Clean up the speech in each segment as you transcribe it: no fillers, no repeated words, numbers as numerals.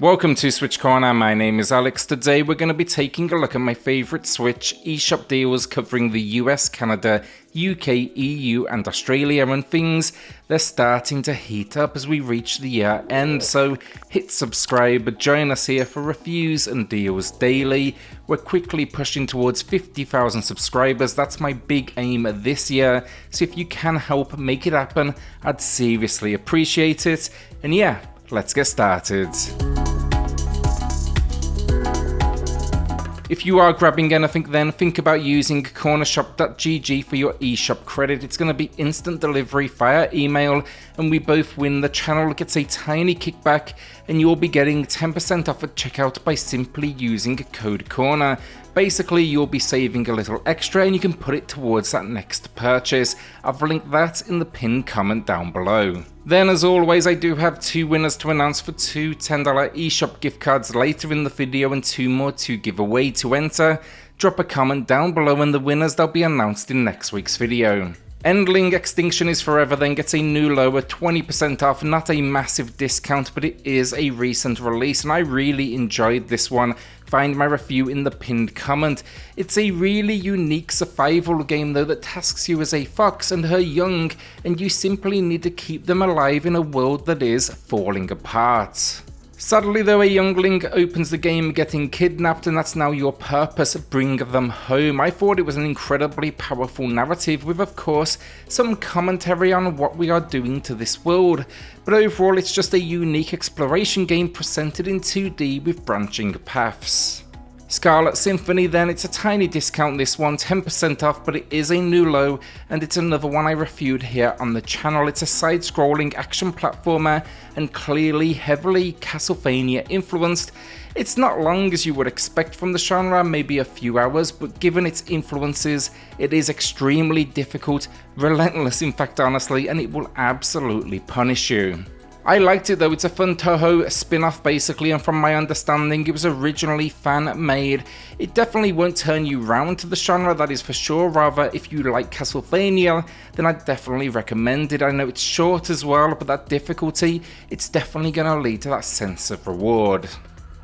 Welcome to SwitchCorner, my name is Alex. Today we're going to be taking a look at my favourite Switch eShop deals covering the US, Canada, UK, EU and Australia, and things they're starting to heat up as we reach the year end, so hit subscribe, join us here for reviews and deals daily. We're quickly pushing towards 50,000 subscribers, that's my big aim this year, so if you can help make it happen, I'd seriously appreciate it, and yeah, let's get started. If you are grabbing anything, then think about using cornershop.gg for your eShop credit. It's going to be instant delivery via email, and we both win. The channel gets a tiny kickback, and you'll be getting 10% off at checkout by simply using code CORNER. Basically, you'll be saving a little extra, and you can put it towards that next purchase. I've linked that in the pinned comment down below. Then, as always, I do have two winners to announce for two $10 eShop gift cards later in the video and two more to give away. To enter, drop a comment down below and the winners, they'll be announced in next week's video. Endling Extinction is Forever then gets a new low at 20% off, not a massive discount, but it is a recent release and I really enjoyed this one. Find my review in the pinned comment. It's a really unique survival game though that tasks you as a fox and her young, and you simply need to keep them alive in a world that is falling apart. Sadly though, a youngling opens the game getting kidnapped, and that's now your purpose, bring them home. I thought it was an incredibly powerful narrative with, of course, some commentary on what we are doing to this world, but overall it's just a unique exploration game presented in 2D with branching paths. Scarlet Symphony then, it's a tiny discount this one, 10% off, but it is a new low, and it's another one I reviewed here on the channel. It's a side-scrolling action platformer and clearly heavily Castlevania influenced. It's not long as you would expect from the genre, maybe a few hours, but given its influences, it is extremely difficult, relentless in fact honestly, and it will absolutely punish you. I liked it though, it's a fun Toho spin-off basically, and from my understanding it was originally fan-made. It definitely won't turn you round to the genre, that is for sure, rather if you like Castlevania then I'd definitely recommend it. I know it's short as well, but that difficulty, it's definitely going to lead to that sense of reward.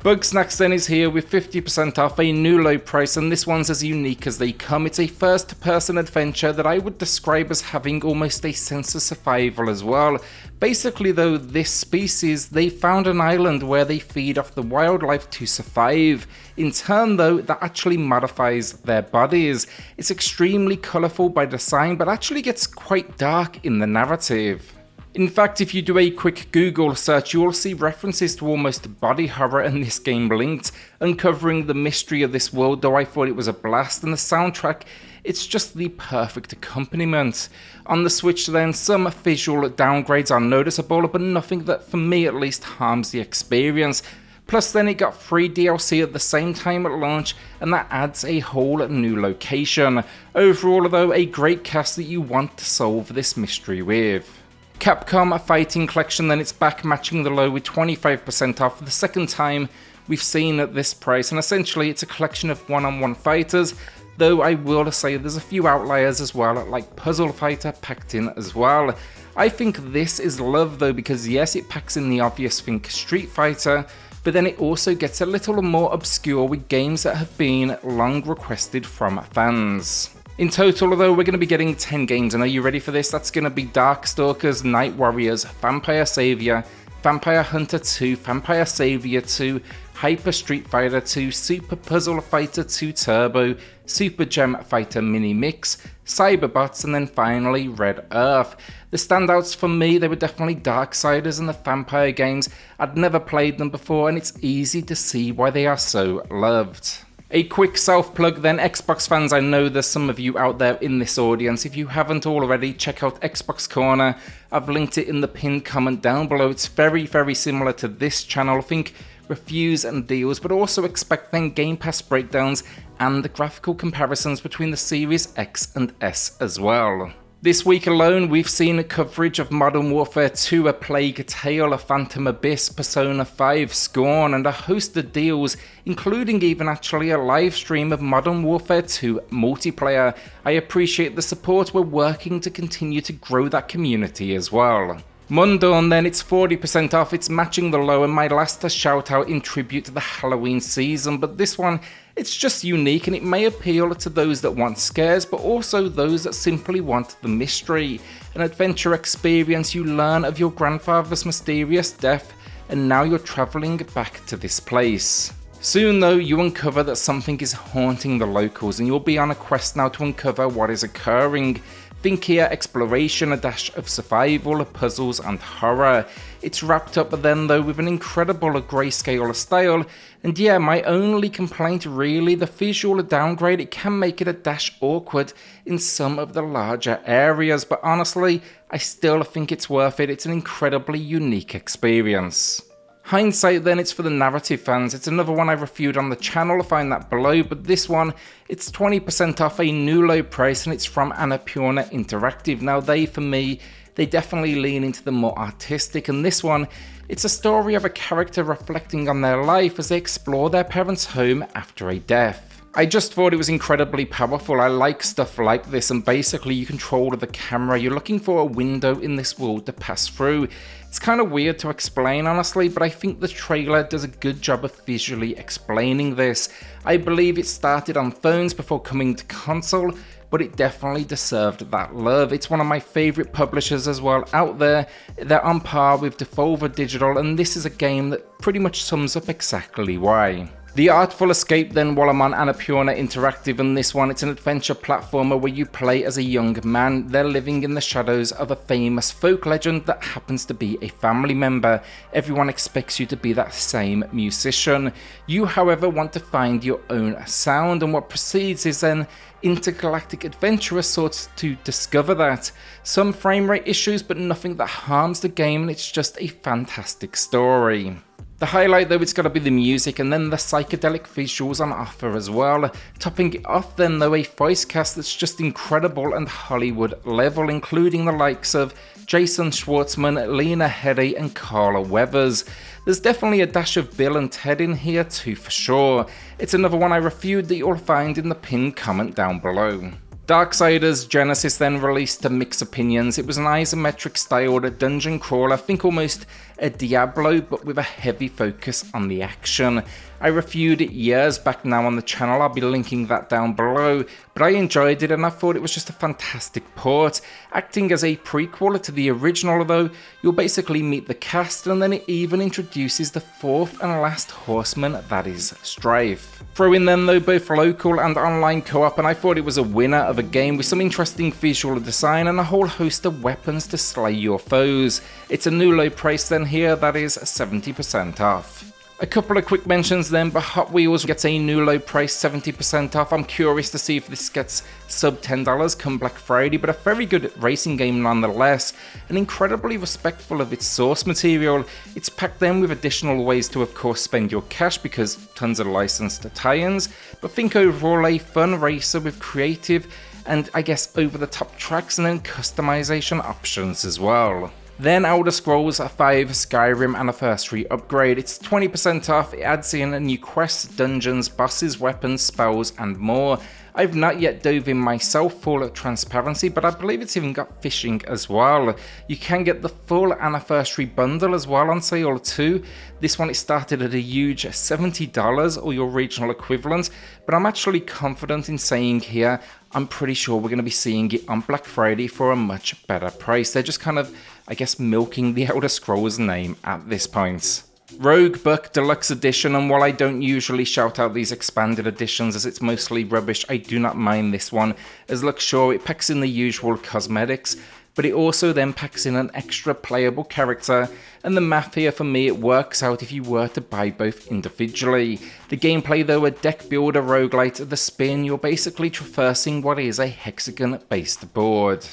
Bugsnax then is here with 50% off, a new low price, and this one's as unique as they come. It's a first-person adventure that I would describe as having almost a sense of survival as well. Basically though, this species, they found an island where they feed off the wildlife to survive. In turn though, that actually modifies their bodies. It's extremely colourful by design, but actually gets quite dark in the narrative. In fact, if you do a quick Google search, you will see references to almost body horror in this game linked, uncovering the mystery of this world, though I thought it was a blast, and the soundtrack, it's just the perfect accompaniment. On the Switch then, some visual downgrades are noticeable, but nothing that, for me at least, harms the experience. Plus then it got free DLC at the same time at launch, and that adds a whole new location. Overall though, a great cast that you want to solve this mystery with. Capcom Fighting Collection then, it's back matching the low with 25% off for the second time we've seen at this price, and essentially it's a collection of one-on-one fighters, though I will say there's a few outliers as well, like Puzzle Fighter packed in as well. I think this is love though, because yes, it packs in the obvious thing Street Fighter, but then it also gets a little more obscure with games that have been long requested from fans. In total though, we're going to be getting 10 games, and are you ready for this? That's going to be Darkstalkers, Night Warriors, Vampire Savior, Vampire Hunter 2, Vampire Savior 2, Hyper Street Fighter 2, Super Puzzle Fighter 2 Turbo, Super Gem Fighter Mini Mix, Cyberbots, and then finally Red Earth. The standouts for me, they were definitely Darksiders and the Vampire games. I'd never played them before, and it's easy to see why they are so loved. A quick self-plug then, Xbox fans, I know there's some of you out there in this audience. If you haven't already, check out XboxCorner. I've linked it in the pinned comment down below. It's very similar to this channel. Think reviews and deals, but also expect then Game Pass breakdowns and graphical comparisons between the Series X and S as well. This week alone, we've seen coverage of Modern Warfare 2, A Plague Tale, A Phantom Abyss, Persona 5, Scorn, and a host of deals, including even actually a live stream of Modern Warfare 2 multiplayer. I appreciate the support, we're working to continue to grow that community as well. Mundaun then, it's 40% off, it's matching the low and my last shout out in tribute to the Halloween season, but this one, it's just unique and it may appeal to those that want scares, but also those that simply want the mystery. An adventure experience, you learn of your grandfather's mysterious death, and now you're travelling back to this place. Soon though, you uncover that something is haunting the locals and you'll be on a quest now to uncover what is occurring. Think here exploration, a dash of survival, puzzles and horror. It's wrapped up then though with an incredible grayscale style, and yeah, my only complaint really, the visual downgrade, it can make it a dash awkward in some of the larger areas, but honestly, I still think it's worth it. It's an incredibly unique experience. Hindsight then, it's for the narrative fans. It's another one I reviewed on the channel, find that below, but this one, it's 20% off, a new low price, and it's from Annapurna Interactive. Now for me, they definitely lean into the more artistic, and this one, it's a story of a character reflecting on their life as they explore their parents' home after a death. I just thought it was incredibly powerful. I like stuff like this, and basically you control the camera. You're looking for a window in this world to pass through. It's kind of weird to explain honestly, but I think the trailer does a good job of visually explaining this. I believe it started on phones before coming to console, but it definitely deserved that love. It's one of my favourite publishers as well out there. They're on par with Devolver Digital, and this is a game that pretty much sums up exactly why. The Artful Escape then, while I'm on Annapurna Interactive, and this one, it's an adventure platformer where you play as a young man. They're living in the shadows of a famous folk legend that happens to be a family member. Everyone expects you to be that same musician. You, however, want to find your own sound, and what precedes is then intergalactic adventurer sorts to discover that. Some frame rate issues, but nothing that harms the game, and it's just a fantastic story. The highlight though, it's got to be the music and then the psychedelic visuals on offer as well. Topping it off then though, a voice cast that's just incredible and Hollywood level, including the likes of Jason Schwartzman, Lena Headey and Carla Weathers. There's definitely a dash of Bill and Ted in here too for sure. It's another one I reviewed that you'll find in the pinned comment down below. Darksiders Genesis then released to mixed opinions. It was an isometric styled dungeon crawler, think almost a Diablo but with a heavy focus on the action. I reviewed it years back now on the channel, I'll be linking that down below, but I enjoyed it and I thought it was just a fantastic port. Acting as a prequel to the original though, you'll basically meet the cast and then it even introduces the fourth and last horseman, that is Strife. Throw in then though both local and online co-op, and I thought it was a winner of a game with some interesting visual design and a whole host of weapons to slay your foes. It's a new low price then here, that is 70% off. A couple of quick mentions then, but Hot Wheels gets a new low price 70% off. I'm curious to see if this gets sub $10 come Black Friday, but a very good racing game nonetheless, and incredibly respectful of its source material. It's packed then with additional ways to of course spend your cash because tons of licensed tie-ins, but think overall a fun racer with creative and I guess over the top tracks and then customization options as well. Then Elder Scrolls 5 Skyrim Anniversary Upgrade. It's 20% off, it adds in new quests, dungeons, bosses, weapons, spells and more. I've not yet dove in myself, full transparency, but I believe it's even got fishing as well. You can get the full anniversary bundle as well on sale too. This one, it started at a huge $70 or your regional equivalent, but I'm actually confident in saying here, I'm pretty sure we're going to be seeing it on Black Friday for a much better price. They're just kind of, I guess, milking the Elder Scrolls name at this point. Roguebook Deluxe Edition, and while I don't usually shout out these expanded editions as it's mostly rubbish, I do not mind this one, as look sure it packs in the usual cosmetics, but it also then packs in an extra playable character, and the math here for me, it works out if you were to buy both individually. The gameplay though, a deck builder roguelite, the spin, you're basically traversing what is a hexagon based board.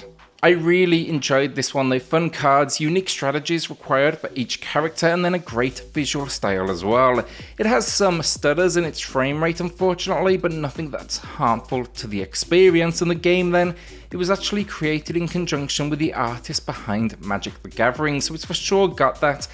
I really enjoyed this one though, fun cards, unique strategies required for each character, and then a great visual style as well. It has some stutters in its frame rate unfortunately, but nothing that's harmful to the experience, and the game then, it was actually created in conjunction with the artist behind Magic the Gathering, so it's for sure got that,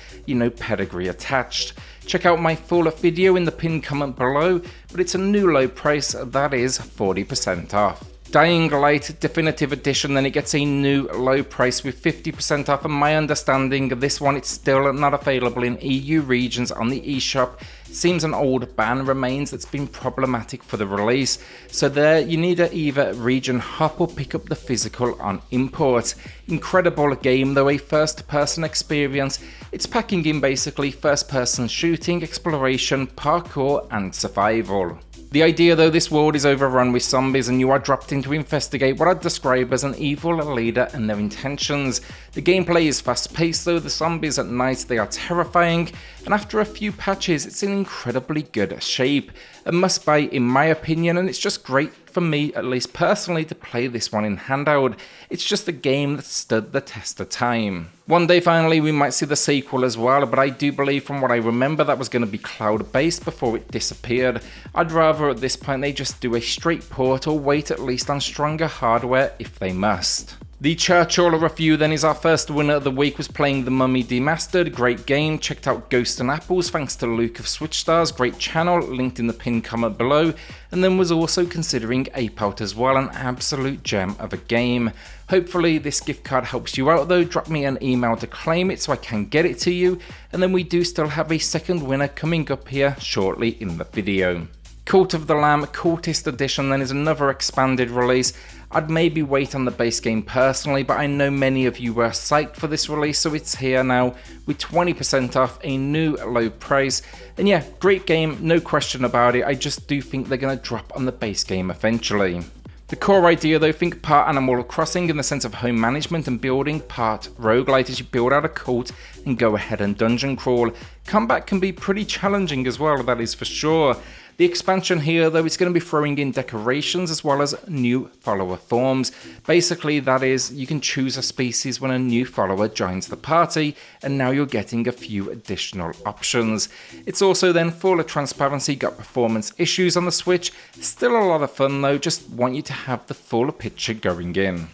pedigree attached. Check out my full video in the pinned comment below, but it's a new low price, that is 40% off. Dying Light Definitive Edition, then it gets a new low price with 50% off, and my understanding this one, it's still not available in EU regions on the eShop. Seems an old ban remains that's been problematic for the release, so there you need to either region hop or pick up the physical on import. Incredible game though, a first person experience. It's packing in basically first person shooting, exploration, parkour and survival. The idea though, this world is overrun with zombies and you are dropped in to investigate what I'd describe as an evil leader and their intentions. The gameplay is fast paced though, the zombies at night, they are terrifying, and after a few patches it's in incredibly good shape. A must buy in my opinion, and it's just great for me, at least personally, to play this one in handheld. It's just a game that stood the test of time. One day finally we might see the sequel as well, but I do believe from what I remember that was going to be cloud based before it disappeared. I'd rather at this point they just do a straight port or wait at least on stronger hardware if they must. The Churchill review then is our first winner of the week, was playing The Mummy Demastered. Great game, checked out Ghost and Apples thanks to Luke of Switch Stars, great channel, linked in the pinned comment below, and then was also considering Ape Out as well, an absolute gem of a game. Hopefully this gift card helps you out though, drop me an email to claim it so I can get it to you, and then we do still have a second winner coming up here shortly in the video. Cult of the Lamb Cultist Edition then is another expanded release. I'd maybe wait on the base game personally, but I know many of you were psyched for this release, so it's here now with 20% off, a new low price. And yeah, great game, no question about it. I just do think they're going to drop on the base game eventually. The core idea though, think part Animal Crossing in the sense of home management and building, part roguelite as you build out a cult and go ahead and dungeon crawl. Combat can be pretty challenging as well, that is for sure. The expansion here though is going to be throwing in decorations as well as new follower forms. Basically that is, you can choose a species when a new follower joins the party, and now you're getting a few additional options. It's also then full of transparency, got performance issues on the Switch, still a lot of fun though, just want you to have the full picture going in.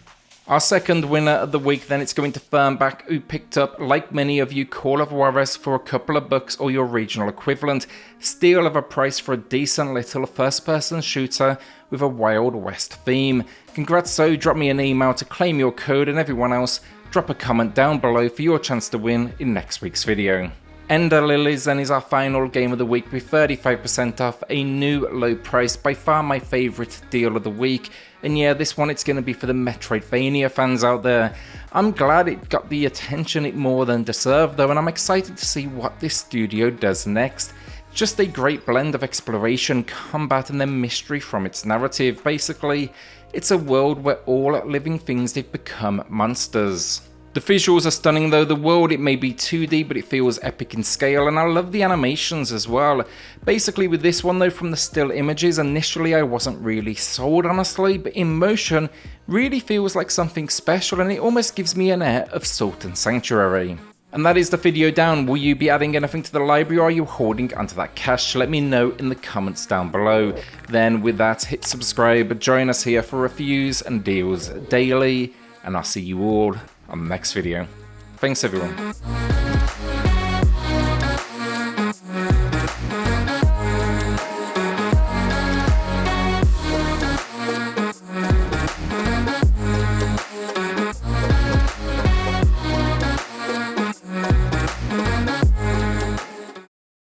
Our second winner of the week then, it's going to Fernback, who picked up, like many of you, Call of Juarez for a couple of bucks or your regional equivalent. Steal of a price for a decent little first person shooter with a Wild West theme. Congrats, so drop me an email to claim your code, and everyone else, drop a comment down below for your chance to win in next week's video. Lilies then is our final game of the week with 35% off, a new low price, by far my favourite deal of the week. And yeah, this one, it's going to be for the Metroidvania fans out there. I'm glad it got the attention it more than deserved though, and I'm excited to see what this studio does next. Just a great blend of exploration, combat and then mystery from its narrative. Basically, it's a world where all living things have become monsters. The visuals are stunning though, the world, it may be 2D but it feels epic in scale, and I love the animations as well. Basically with this one though, from the still images, initially I wasn't really sold honestly, but in motion really feels like something special, and it almost gives me an air of Salt and Sanctuary. And that is the video down. Will you be adding anything to the library, or are you holding onto that cash? Let me know in the comments down below. Then with that, hit subscribe, join us here for reviews and deals daily, and I'll see you all on the next video. Thanks everyone.